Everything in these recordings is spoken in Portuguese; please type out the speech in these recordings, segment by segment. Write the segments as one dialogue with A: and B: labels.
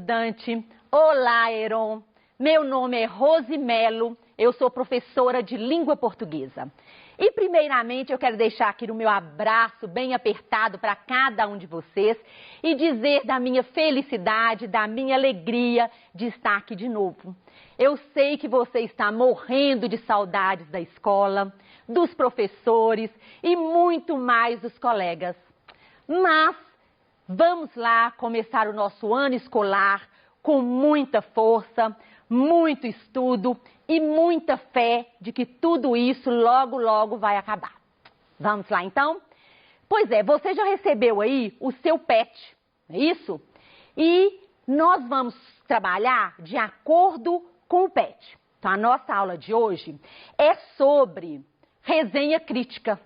A: estudante! Olá, Heron! Meu nome é Rose Melo, eu sou professora de língua portuguesa. E primeiramente eu quero deixar aqui o meu abraço bem apertado para cada um de vocês e dizer da minha felicidade, da minha alegria de estar aqui de novo. Eu sei que você está morrendo de saudades da escola, dos professores e muito mais dos colegas. Mas vamos lá começar o nosso ano escolar com muita força, muito estudo e muita fé de que tudo isso logo, logo vai acabar. Vamos lá então? Pois é, você já recebeu aí o seu PET, não é isso? E nós vamos trabalhar de acordo com o PET. Então a nossa aula de hoje é sobre resenha crítica.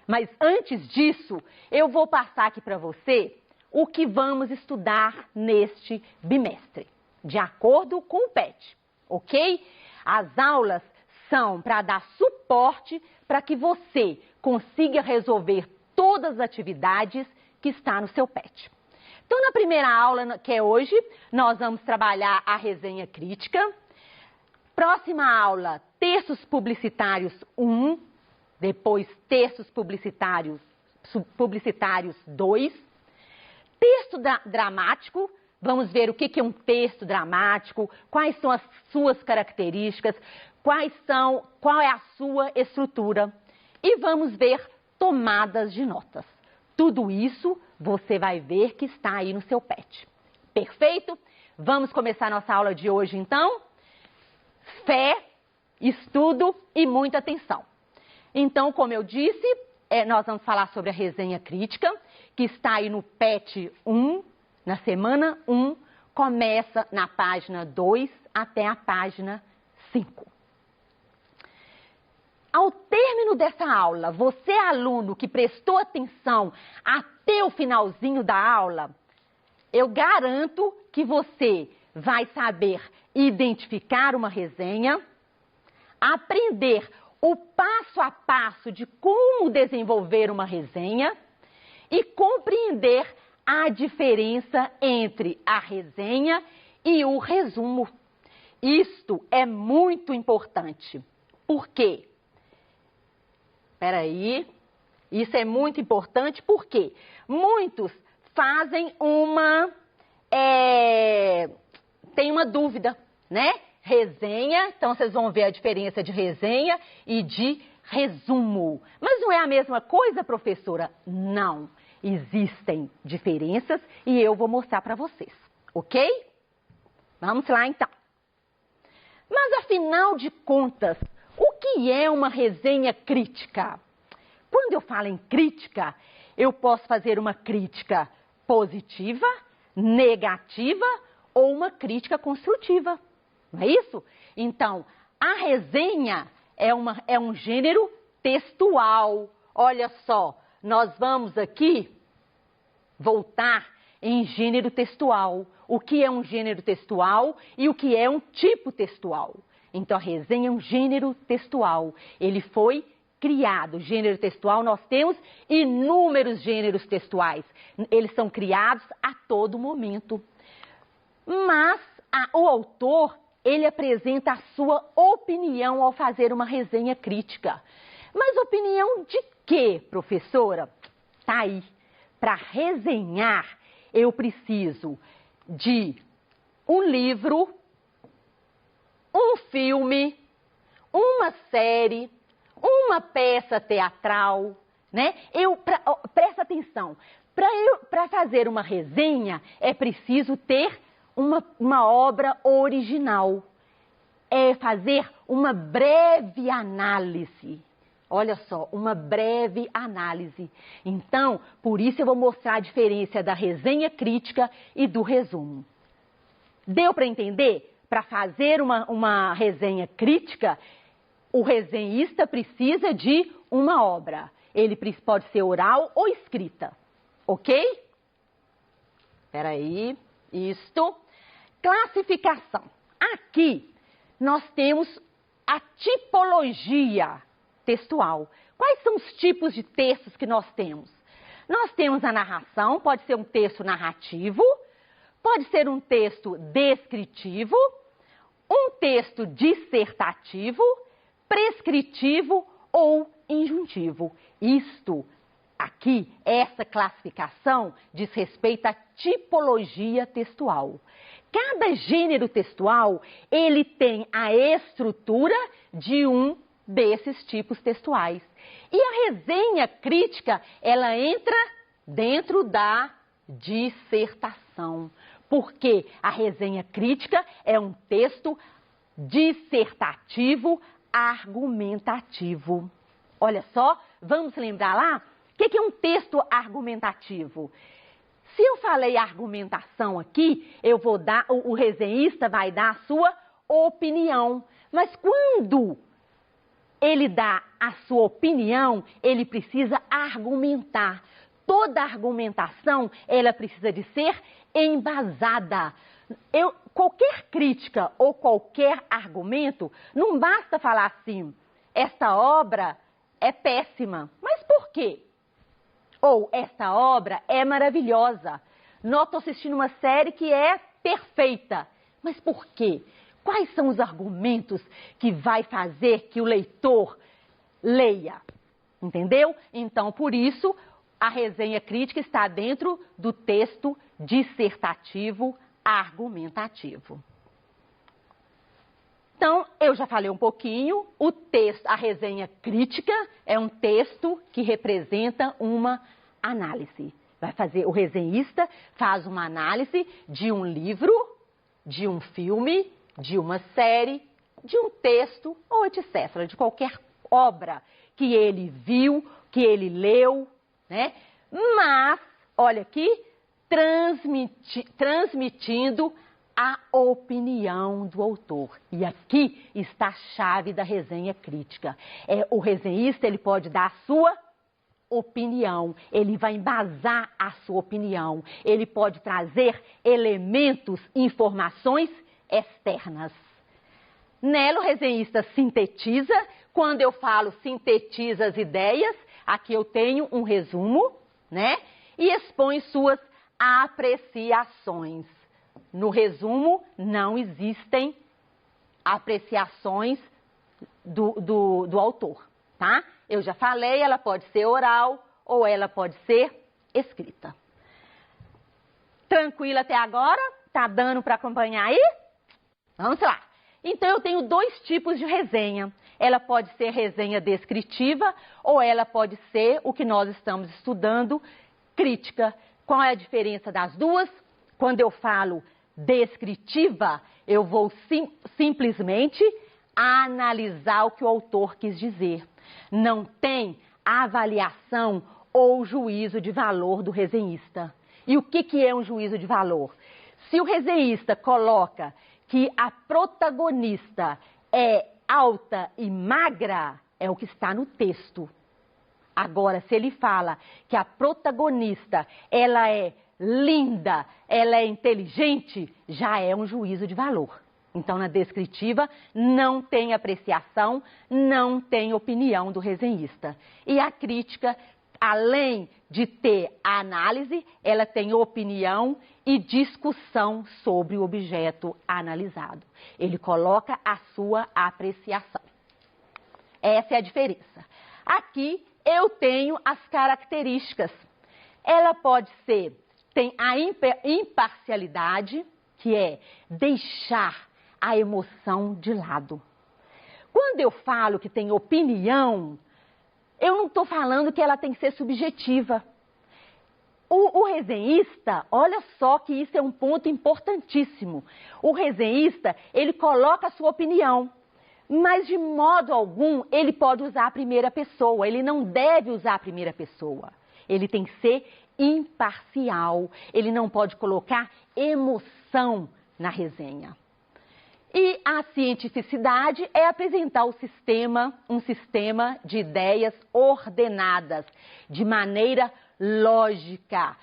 A: Mas antes disso, eu vou passar aqui para você o que vamos estudar neste bimestre, de acordo com o PET, ok? As aulas são para dar suporte para que você consiga resolver todas as atividades que está no seu PET. Então, na primeira aula, que é hoje, nós vamos trabalhar a resenha crítica. Próxima aula, textos publicitários 1, depois textos publicitários 2. Texto dramático, vamos ver o que é um texto dramático, quais são as suas características, qual é a sua estrutura. E vamos ver tomadas de notas. Tudo isso você vai ver que está aí no seu PET. Perfeito? Vamos começar nossa aula de hoje então? Fé, estudo e muita atenção. Então, como eu disse, nós vamos falar sobre a resenha crítica, que está aí no PET 1, na semana 1, começa na página 2 até a página 5. Ao término dessa aula, você, aluno que prestou atenção até o finalzinho da aula, eu garanto que você vai saber identificar uma resenha, aprender o passo a passo de como desenvolver uma resenha e compreender a diferença entre a resenha e o resumo. Isto é muito importante. Por quê? Isso é muito importante porque muitos fazem tem uma dúvida, né? Resenha, então vocês vão ver a diferença de resenha e de resumo. Mas não é a mesma coisa, professora? Não. Existem diferenças e eu vou mostrar para vocês, ok? Vamos lá então. Mas afinal de contas, o que é uma resenha crítica? Quando eu falo em crítica, eu posso fazer uma crítica positiva, negativa ou uma crítica construtiva. Não é isso? Então, a resenha é um gênero textual. Olha só, nós vamos aqui voltar em gênero textual. O que é um gênero textual e o que é um tipo textual. Então, a resenha é um gênero textual. Ele foi criado. Gênero textual, nós temos inúmeros gêneros textuais. Eles são criados a todo momento. Mas o autor, ele apresenta a sua opinião ao fazer uma resenha crítica. Mas opinião de quê, professora? Tá aí. Para resenhar, eu preciso de um livro, um filme, uma série, uma peça teatral, né? Presta atenção, para fazer uma resenha é preciso ter uma obra original, é fazer uma breve análise. Olha só, uma breve análise. Então, por isso eu vou mostrar a diferença da resenha crítica e do resumo. Deu para entender? Para fazer uma resenha crítica, o resenhista precisa de uma obra. Ele pode ser oral ou escrita, ok? Espera aí, isto. Classificação. Aqui nós temos a tipologia textual. Quais são os tipos de textos que nós temos? Nós temos a narração, pode ser um texto narrativo, Pode ser um texto descritivo, um texto dissertativo, prescritivo ou injuntivo. Isto aqui, essa classificação diz respeito à tipologia textual. Cada gênero textual, ele tem a estrutura de um desses tipos textuais. E a resenha crítica, ela entra dentro da dissertação, porque a resenha crítica é um texto dissertativo, argumentativo. Olha só, vamos lembrar lá? O que é um texto argumentativo? Se eu falei argumentação aqui, eu vou dar, o resenhista vai dar a sua opinião. Mas quando ele dá a sua opinião, ele precisa argumentar. Toda argumentação, ela precisa de ser embasada. Qualquer crítica ou qualquer argumento, não basta falar assim, esta obra é péssima. Mas por quê? Ou esta obra é maravilhosa. Nós estou assistindo uma série que é perfeita. Mas por quê? Quais são os argumentos que vai fazer que o leitor leia? Entendeu? Então, por isso, a resenha crítica está dentro do texto dissertativo argumentativo. Então, eu já falei um pouquinho, o texto, a resenha crítica é um texto que representa uma análise. O resenhista faz uma análise de um livro, de um filme, de uma série, de um texto ou etc., de qualquer obra que ele viu, que ele leu, né? Mas, olha aqui, transmitindo a opinião do autor. E aqui está a chave da resenha crítica. O resenhista, ele pode dar a sua opinião, ele vai embasar a sua opinião, ele pode trazer elementos, informações externas. Nela, o resenhista sintetiza. Quando eu falo sintetiza as ideias, aqui eu tenho um resumo, né? E expõe suas apreciações. No resumo, não existem apreciações do autor, tá? Eu já falei, ela pode ser oral ou ela pode ser escrita. Tranquilo até agora? Tá dando para acompanhar aí? Vamos lá. Então, eu tenho dois tipos de resenha. Ela pode ser resenha descritiva ou ela pode ser o que nós estamos estudando, crítica. Qual é a diferença das duas? Quando eu falo descritiva, eu vou simplesmente analisar o que o autor quis dizer. Não tem avaliação ou juízo de valor do resenhista. E o que é um juízo de valor? Se o resenhista coloca que a protagonista é alta e magra, é o que está no texto. Agora, se ele fala que a protagonista, ela é linda, ela é inteligente, já é um juízo de valor. Então, na descritiva, não tem apreciação, não tem opinião do resenhista. E a crítica, além de ter a análise, ela tem opinião e discussão sobre o objeto analisado. Ele coloca a sua apreciação. Essa é a diferença. Aqui eu tenho as características. Ela pode ser, tem a imparcialidade, que é deixar a emoção de lado. Quando eu falo que tem opinião, eu não estou falando que ela tem que ser subjetiva. O resenhista, olha só que isso é um ponto importantíssimo. O resenhista, ele coloca a sua opinião, mas de modo algum ele pode usar a primeira pessoa, ele não deve usar a primeira pessoa. Ele tem que ser imparcial, ele não pode colocar emoção na resenha. E a cientificidade é apresentar um sistema de ideias ordenadas, de maneira lógica,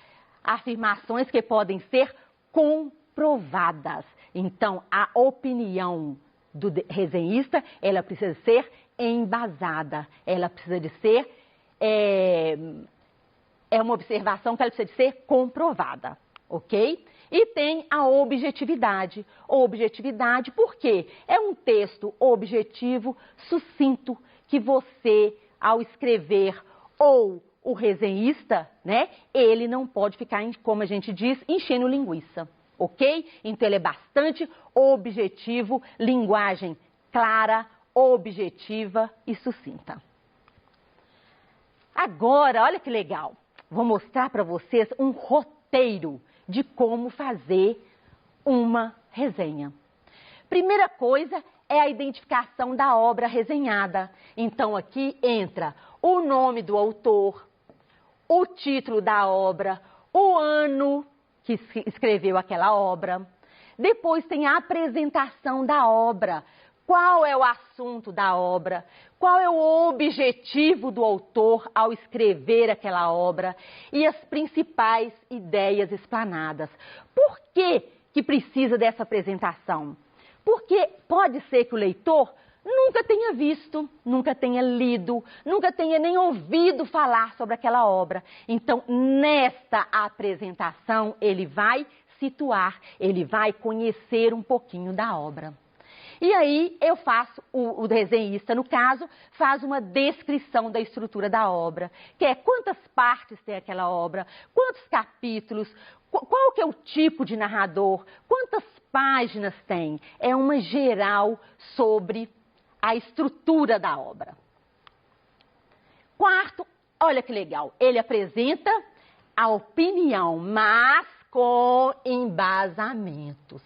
A: afirmações que podem ser comprovadas. Então, a opinião do resenhista, ela precisa ser embasada, ela precisa de ser, uma observação que ela precisa de ser comprovada, ok? E tem a objetividade. Objetividade porque é um texto objetivo, sucinto, que você, ao escrever, ou o resenhista, né, ele não pode ficar, como a gente diz, enchendo linguiça, ok? Então ele é bastante objetivo, linguagem clara, objetiva e sucinta. Agora, olha que legal, vou mostrar para vocês um roteiro de como fazer uma resenha. Primeira coisa é a identificação da obra resenhada. Então aqui entra o nome do autor, o título da obra, o ano que escreveu aquela obra. Depois tem a apresentação da obra. Qual é o assunto da obra? Qual é o objetivo do autor ao escrever aquela obra? E as principais ideias explanadas. Por que precisa dessa apresentação? Porque pode ser que o leitor nunca tenha visto, nunca tenha lido, nunca tenha nem ouvido falar sobre aquela obra. Então, nesta apresentação, ele vai situar, ele vai conhecer um pouquinho da obra. E aí eu faço, o desenhista, no caso, faz uma descrição da estrutura da obra, que é quantas partes tem aquela obra, quantos capítulos, qual que é o tipo de narrador, quantas páginas tem. É uma geral sobre a estrutura da obra. Quarto, olha que legal, ele apresenta a opinião, mas com embasamentos.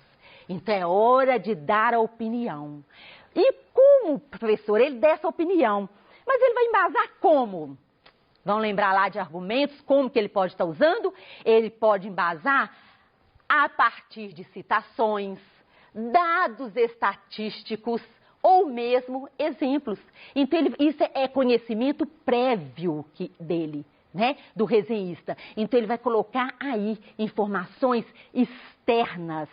A: Então é hora de dar a opinião. E como, professor, ele dá essa opinião? Mas ele vai embasar como? Vão lembrar lá de argumentos, como que ele pode estar usando? Ele pode embasar a partir de citações, dados estatísticos ou mesmo exemplos. Então isso é conhecimento prévio dele, né, do resenhista. Então ele vai colocar aí informações externas.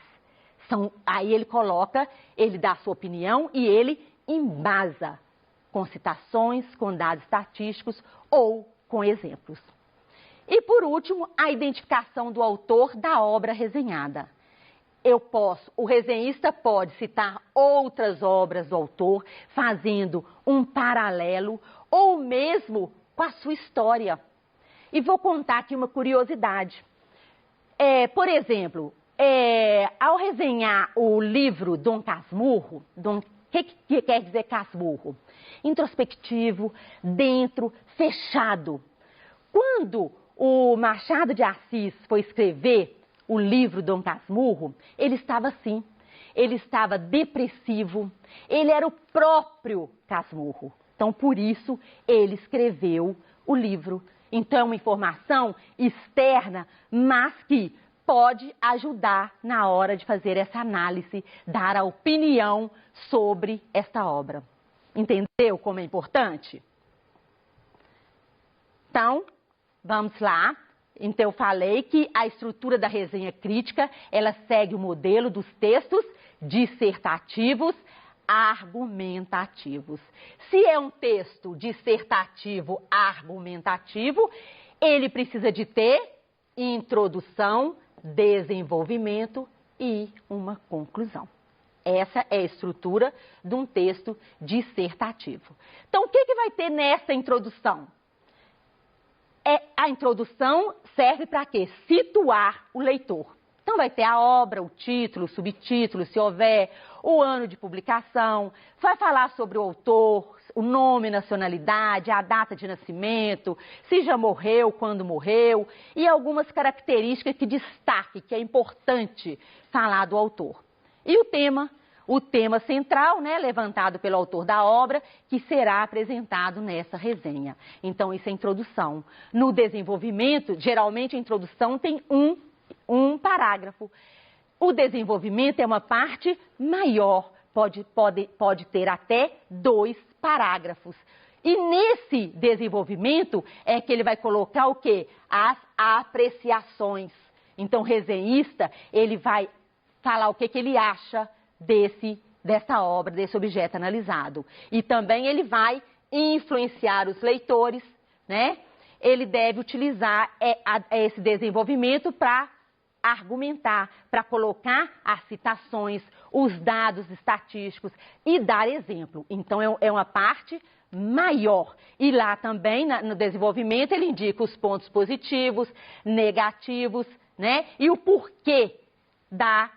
A: Aí ele coloca, ele dá a sua opinião e ele embasa com citações, com dados estatísticos ou com exemplos. E por último, a identificação do autor da obra resenhada. O resenhista pode citar outras obras do autor, fazendo um paralelo ou mesmo com a sua história. E vou contar aqui uma curiosidade. Por exemplo, ao resenhar o livro Dom Casmurro, o que quer dizer Casmurro? Introspectivo, dentro, fechado. Quando o Machado de Assis foi escrever o livro Dom Casmurro, ele estava assim, ele estava depressivo, ele era o próprio Casmurro. Então, por isso, ele escreveu o livro. Então, é uma informação externa, mas que pode ajudar na hora de fazer essa análise, dar a opinião sobre esta obra. Entendeu como é importante? Então, vamos lá. Então, eu falei que a estrutura da resenha crítica, ela segue o modelo dos textos dissertativos, argumentativos. Se é um texto dissertativo argumentativo, ele precisa de ter introdução, desenvolvimento e uma conclusão. Essa é a estrutura de um texto dissertativo. Então, o que vai ter nessa introdução? A introdução serve para quê? Situar o leitor. Então, vai ter a obra, o título, o subtítulo, se houver, o ano de publicação, vai falar sobre o autor, o nome, nacionalidade, a data de nascimento, se já morreu, quando morreu, e algumas características que destaque, que é importante falar do autor. E o tema central, né, levantado pelo autor da obra, que será apresentado nessa resenha. Então, isso é a introdução. No desenvolvimento, geralmente a introdução tem um parágrafo. O desenvolvimento é uma parte maior, pode ter até 2 parágrafos. E nesse desenvolvimento é que ele vai colocar o quê? As apreciações. Então, o resenhista, ele vai falar o que ele acha dessa obra, desse objeto analisado. E também ele vai influenciar os leitores, né? Ele deve utilizar esse desenvolvimento para argumentar, para colocar as citações, os dados estatísticos e dar exemplo. Então, é uma parte maior. E lá também, no desenvolvimento, ele indica os pontos positivos, negativos, né? E o porquê da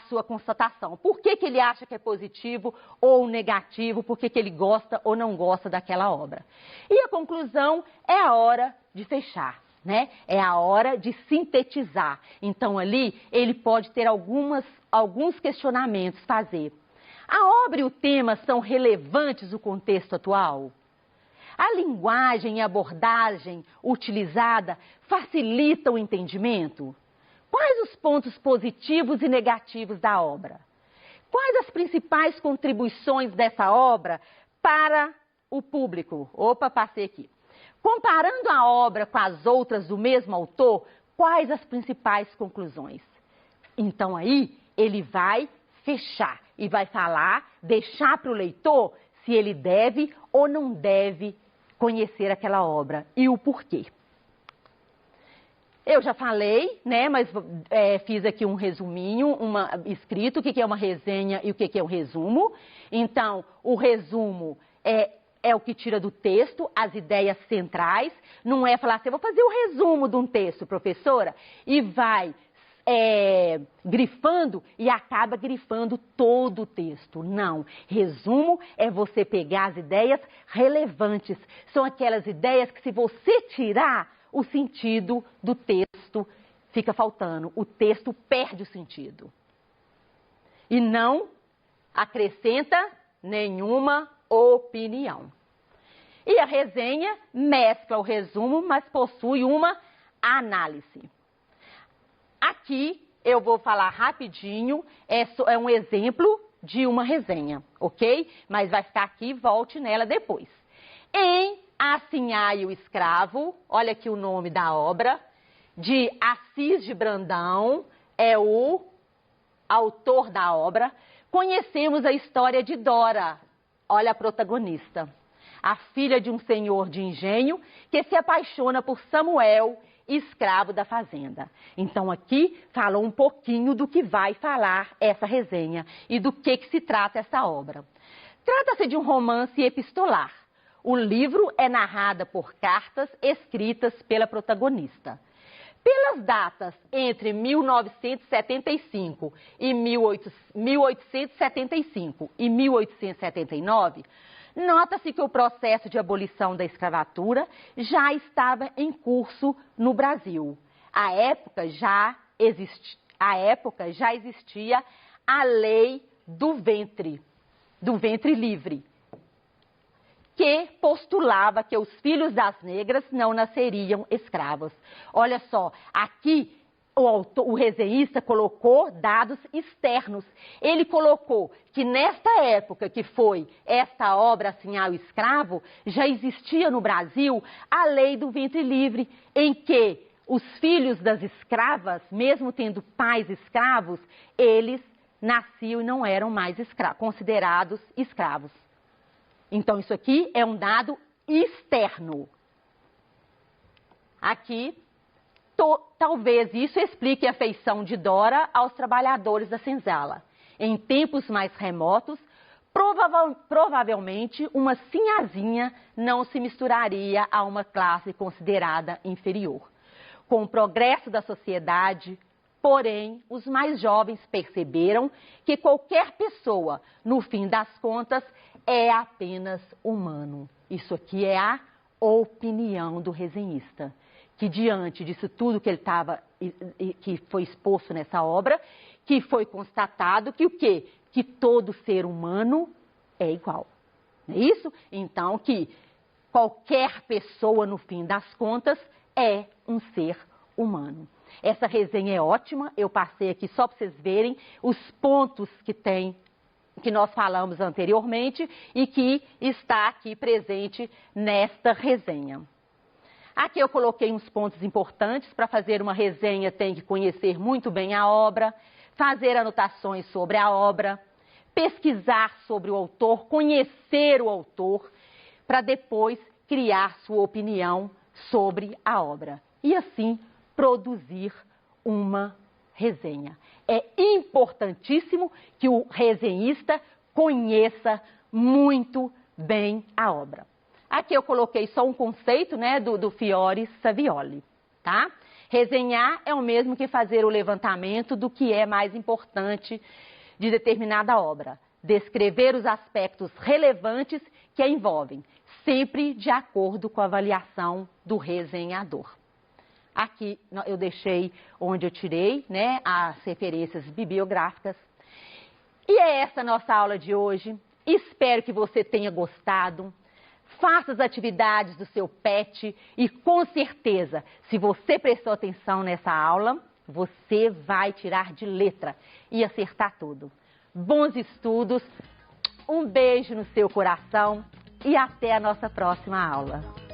A: sua constatação. Por que ele acha que é positivo ou negativo, por que ele gosta ou não gosta daquela obra. E a conclusão é a hora de fechar, né? É a hora de sintetizar. Então, ali, ele pode ter alguns questionamentos, fazer. A obra e o tema são relevantes no contexto atual? A linguagem e abordagem utilizada facilita o entendimento? Quais os pontos positivos e negativos da obra? Quais as principais contribuições dessa obra para o público? Opa, passei aqui. Comparando a obra com as outras do mesmo autor, quais as principais conclusões? Então aí ele vai fechar e vai falar, deixar para o leitor se ele deve ou não deve conhecer aquela obra e o porquê. Eu já falei, né, mas fiz aqui um resuminho, escrito o que é uma resenha e o que é um resumo. Então, o resumo é o que tira do texto as ideias centrais. Não é falar assim, eu vou fazer o resumo de um texto, professora, e vai grifando e acaba grifando todo o texto. Não. Resumo é você pegar as ideias relevantes. São aquelas ideias que, se você tirar, o sentido do texto fica faltando. O texto perde o sentido. E não acrescenta nenhuma opinião. E a resenha mescla o resumo, mas possui uma análise. Aqui eu vou falar rapidinho, é um exemplo de uma resenha, ok? Mas vai ficar aqui, volte nela depois. Em Assim Ai o Escravo, olha aqui o nome da obra, de Assis de Brandão, é o autor da obra. Conhecemos a história de Dora, olha a protagonista, a filha de um senhor de engenho que se apaixona por Samuel, escravo da fazenda. Então aqui falou um pouquinho do que vai falar essa resenha e do que se trata essa obra. Trata-se de um romance epistolar. O livro é narrado por cartas escritas pela protagonista. Pelas datas entre 1975 e 1875 e 1879, nota-se que o processo de abolição da escravatura já estava em curso no Brasil. À época já existia a lei do ventre livre, que postulava que os filhos das negras não nasceriam escravos. Olha só, aqui o resenhista colocou dados externos. Ele colocou que nesta época que foi esta obra, Assim Ai o Escravo, já existia no Brasil a lei do ventre livre, em que os filhos das escravas, mesmo tendo pais escravos, eles nasciam e não eram mais considerados escravos. Então, isso aqui é um dado externo. Aqui, talvez isso explique a afeição de Dora aos trabalhadores da senzala. Em tempos mais remotos, provavelmente uma sinhazinha não se misturaria a uma classe considerada inferior. Com o progresso da sociedade, porém, os mais jovens perceberam que qualquer pessoa, no fim das contas, é apenas humano. Isso aqui é a opinião do resenhista, que diante disso tudo que que foi exposto nessa obra, que foi constatado que o quê? Que todo ser humano é igual. Não é isso? Então, que qualquer pessoa, no fim das contas, é um ser humano. Essa resenha é ótima, eu passei aqui só para vocês verem os pontos que nós falamos anteriormente e que está aqui presente nesta resenha. Aqui eu coloquei uns pontos importantes. Para fazer uma resenha tem que conhecer muito bem a obra, fazer anotações sobre a obra, pesquisar sobre o autor, conhecer o autor, para depois criar sua opinião sobre a obra. E assim produzir uma resenha. É importantíssimo que o resenhista conheça muito bem a obra. Aqui eu coloquei só um conceito, né, do Fiore Savioli, tá? Resenhar é o mesmo que fazer o levantamento do que é mais importante de determinada obra. Descrever os aspectos relevantes que a envolvem, sempre de acordo com a avaliação do resenhador. Aqui eu deixei onde eu tirei, né, as referências bibliográficas. E é essa a nossa aula de hoje. Espero que você tenha gostado. Faça as atividades do seu PET e, com certeza, se você prestou atenção nessa aula, você vai tirar de letra e acertar tudo. Bons estudos, um beijo no seu coração e até a nossa próxima aula.